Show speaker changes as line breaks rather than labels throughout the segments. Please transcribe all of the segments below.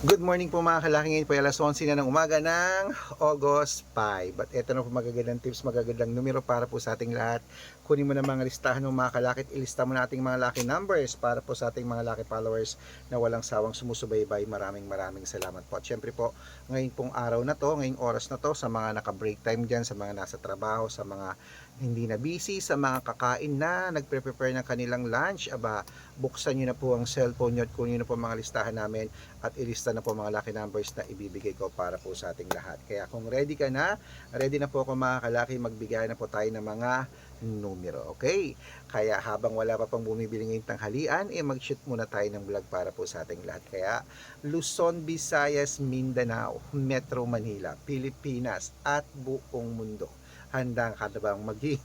Good morning po mga kalaki, ngayon po ay alas 11 na ng umaga ng August 5. At eto na po magagandang tips, magagandang numero para po sa ating lahat. Kunin mo na mga listahan ng mga kalaki at ilista mo na ating mga lucky numbers para po sa ating mga lucky followers na walang sawang sumusubaybay. Maraming salamat po. At syempre po, ngayon pong araw na to, ngayong oras na to, sa mga naka-break time dyan, sa mga nasa trabaho, sa mga hindi na busy, sa mga kakain na, nagpre-prepare ng kanilang lunch, aba, buksan nyo na po ang cellphone nyo at kunin nyo na po mga listahan namin at ilista na po mga lucky numbers na ibibigay ko para po sa ating lahat. Kaya kung ready ka na, ready na po ako mga kalaki, magbigay na po tayo ng mga numero. Okay? Kaya habang wala pa pang bumibili ngayong tanghalian, mag-shoot muna tayo ng vlog para po sa ating lahat. Kaya Luzon, Visayas, Mindanao, Metro Manila, Pilipinas at buong mundo. Handa ka na bang maging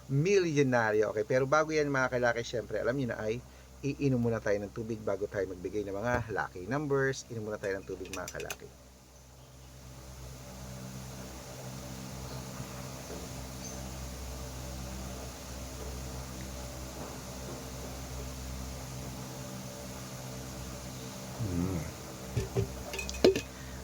milyonaryo? Okay, pero bago yan mga kalaki, syempre alam niyo na ay iinom muna tayo ng tubig bago tayo magbigay ng mga lucky numbers. Inom muna tayo ng tubig mga kalaki.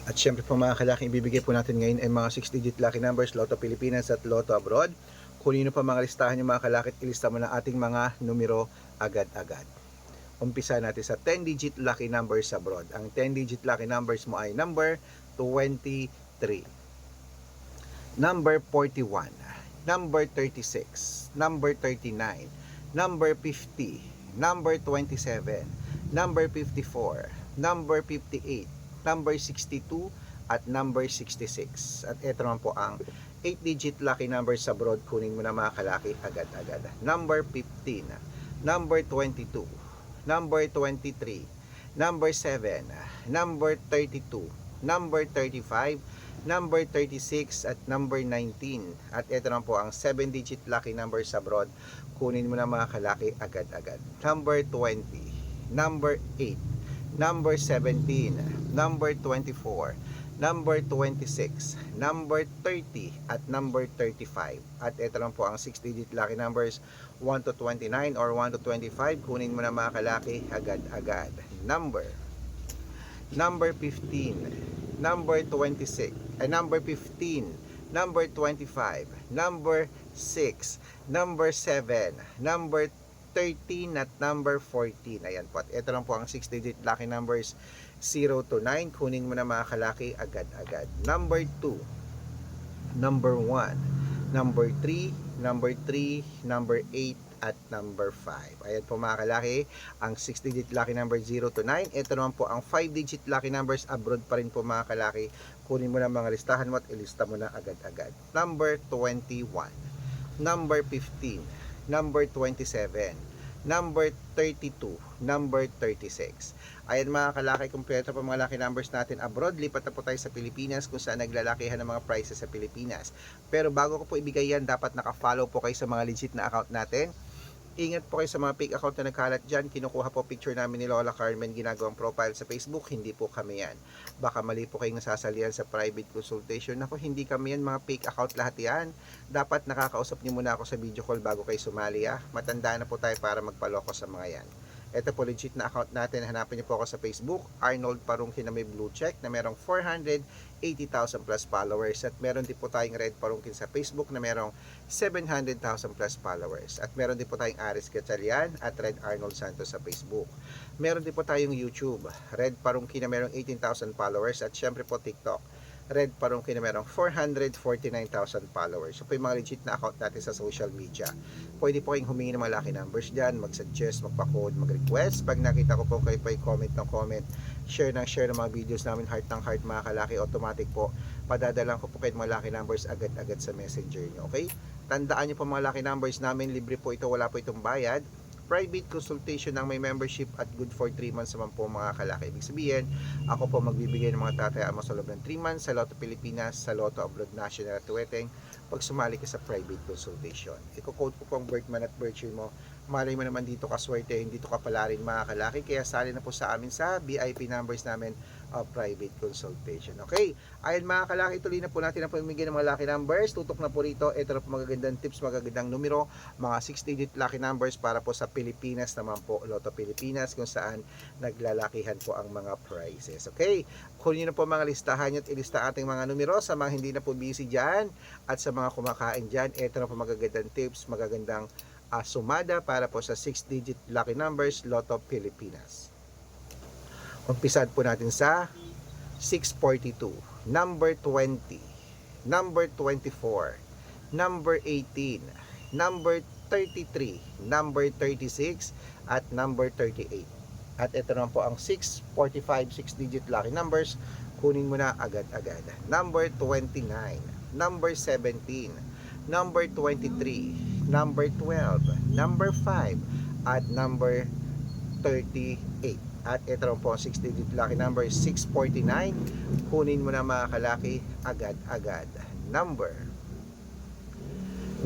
At syempre po mga kalaki, ibibigay po natin ngayon ay mga 6-digit lucky numbers, Lotto Pilipinas at Lotto Abroad. Kunin po mga listahan yung mga kalaki at ilista mo na ating mga numero agad-agad. Umpisa natin sa 10-digit lucky numbers abroad. Ang 10-digit lucky numbers mo ay number 23, number 41, number 36, number 39, number 50, number 27, number 54, number 58, number 62, at number 66. At ito naman po ang 8-digit lucky numbers abroad. Kunin mo na mga kalaki agad-agad. Number 15, number 22, number 23, number 7, number 32, number 35, number 36, at number 19. At ito naman po ang 7-digit lucky numbers abroad. Kunin mo na mga kalaki agad-agad. Number 20, number 8, number 17, number 24, number 26, number 30, at number 35. At ito lang po ang 6-digit lucky numbers 1 to 29 or 1 to 25. Kunin mo na mga kalaki agad-agad. Number 15, number 26, number 15, number 25, number 6, number 7, number 13, at number 14. Ayan po. At ito lang po ang 6-digit lucky numbers 0 to 9. Kunin mo na mga kalaki agad-agad. Number 2, number 1, number 3, number 3, number 8, at number 5. Ayan po mga kalaki, ang 6-digit lucky number 0 to 9. Ito naman po ang 5-digit lucky numbers abroad pa rin po mga kalaki. Kunin mo na mga listahan mo at ilista mo na agad-agad. Number 21, number 15, number 27, number 32, number 36. Ayan mga kalaki, kumpleto pa mga lucky numbers natin abroad. Lipat na po tayo sa Pilipinas kung saan naglalakihan ng mga prices sa Pilipinas. Pero bago ko po ibigay yan, dapat naka-follow po kayo sa mga legit na account natin. Ingat po kayo sa mga fake account na nagkalat dyan. Kinukuha po picture namin ni Lola Carmen, ginagawang profile sa Facebook. Hindi po kami yan. Baka mali po kayong nasasalihan sa private consultation. Ako, hindi kami yan, mga fake account lahat yan. Dapat nakakausap niyo muna ako sa video call bago kayo sumali. Matanda na po tayo para magpaloko sa mga yan. Ito po legit na account natin. Hanapin niyo po ako sa Facebook, Arnold Parungkin na may blue check na merong 480,000 plus followers. At meron din po tayong Red Parungkin sa Facebook na merong 700,000 plus followers. At meron din po tayong Aris Gatchalian at Red Arnold Santos sa Facebook. Meron din po tayong YouTube, Red Parungkin na merong 18,000 followers. At syempre po TikTok, Red Parungkin na merong 449,000 followers. So po yung mga legit na account natin sa social media. Pwede po kayong humingi ng mga lucky numbers dyan, mag-suggest, magpa-code, mag-request. Pag nakita ko po kayo po comment ng comment, share ng mga videos namin, heart ng heart mga kalaki, automatic po padadalang ko po kayo mga lucky numbers agad-agad sa messenger nyo. Okay? Tandaan nyo po mga lucky numbers namin, libre po ito, wala po itong bayad. Private consultation ng may membership at good for 3 months naman po mga kalaki. Ibig sabihin, ako po magbibigay ng mga tatayaan mo sa loob ng 3 months sa Lotto Pilipinas, sa Lotto Abroad National at Tuweteng pag sumali ka sa private consultation. Iko-code ko po ang birth month at birth year mo, malay mo naman dito kaswerte, dito ka pala rin mga kalaki. Kaya sali na po sa amin sa VIP numbers namin of private consultation. Okay? Ayun mga kalaki, tuloy na po natin ang pamimigay ng mga lucky numbers. Tutok na po rito. Ito na po magagandang tips, magagandang numero, mga 6-digit lucky numbers para po sa Pilipinas naman po, Lotto Pilipinas, kung saan naglalakihan po ang mga prizes. Okay? Kunin na po mga listahan nyo at ilista ating mga numero sa mga hindi na po busy dyan at sa mga kumakain dyan. Ito na po magagandang tips, magagandang sumada para po sa 6-digit lucky numbers, Lotto Pilipinas. Umpisahan po natin sa 642, number 20, number 24, number 18, number 33, number 36, at number 38. At ito naman po ang 645, 6-digit lucky numbers. Kunin mo na agad-agad. Number 29, number 17, number 23, number 12, number 5, at number 38. At ito naman po ang 6-digit lucky number 649. Kunin mo na mga kalaki agad-agad. Number 15,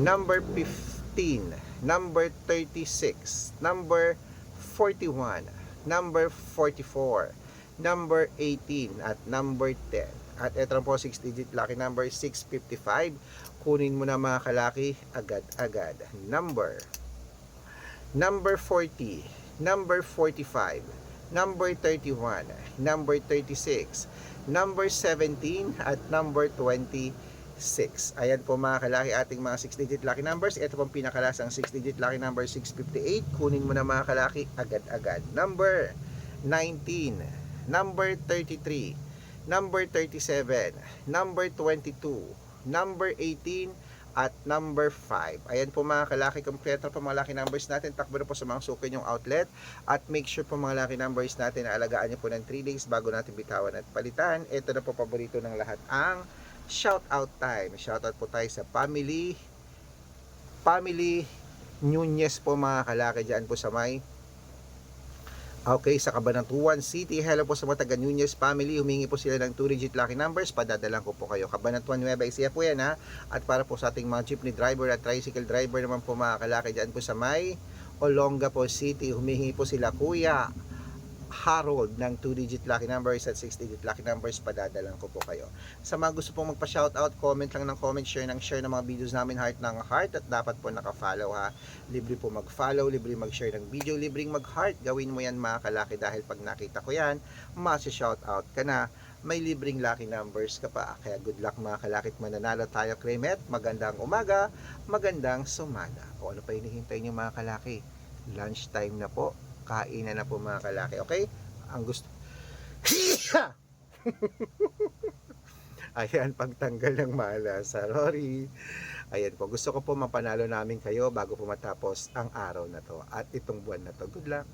number 36, number 41, number 44, number 18, at number 10. At ito naman po 6-digit lucky number 655. Kunin mo na mga kalaki agad-agad. Number 40, number 45, number 31, number 36, number 17, at number 26. Ayan po mga kalaki ating mga 6-digit lucky numbers. Ito pong pinakalasang 6-digit lucky number 658. Kunin mo na mga kalaki agad-agad. Number 19, number 33, number 37, number 22, number 18, at number 5. Ayan po mga kalaki, kompleto po mga lucky numbers natin. Takbo na po sa mga suki yung outlet. At make sure po mga lucky numbers natin na alagaan nyo po ng 3 days bago natin bitawan at palitan. Ito na po paborito ng lahat, ang shout out time. Shout out po tayo sa family Nunez po mga kalaki dyan po sa may sa Cabanatuan City. Hello po sa mga taga Nunez family. Humingi po sila ng 2-digit lucky numbers. Padadalan ko po kayo. Cabanatuan Nueva Ecija po yan ha. At para po sa ating mga jeepney driver at tricycle driver naman po mga kalaki dyan po sa may Olongapo City. Humingi po sila Kuya Harold ng 2-digit lucky numbers at 6-digit lucky numbers. Padadalan ko po kayo. Sa mga gusto pong magpa-shoutout, comment lang ng comment, share ng mga videos namin, heart ng heart, at dapat po naka-follow ha. Libre po mag-follow, libre mag-share ng video, libreng mag-heart. Gawin mo yan mga kalaki dahil pag nakita ko yan, masi-shoutout ka na. May libreng lucky numbers ka pa. Kaya good luck mga kalaki at mananalo tayo, Kremet. Magandang umaga, magandang sumada. O ano pa hinihintay niyo mga kalaki? Lunch time na po. Kainan na po mga kalaki, okay? Ang gusto ayan, pagtanggal ng malas, sorry. Ayan po, gusto ko po mapanalo namin kayo bago po matapos ang araw na to at itong buwan na to. Good luck.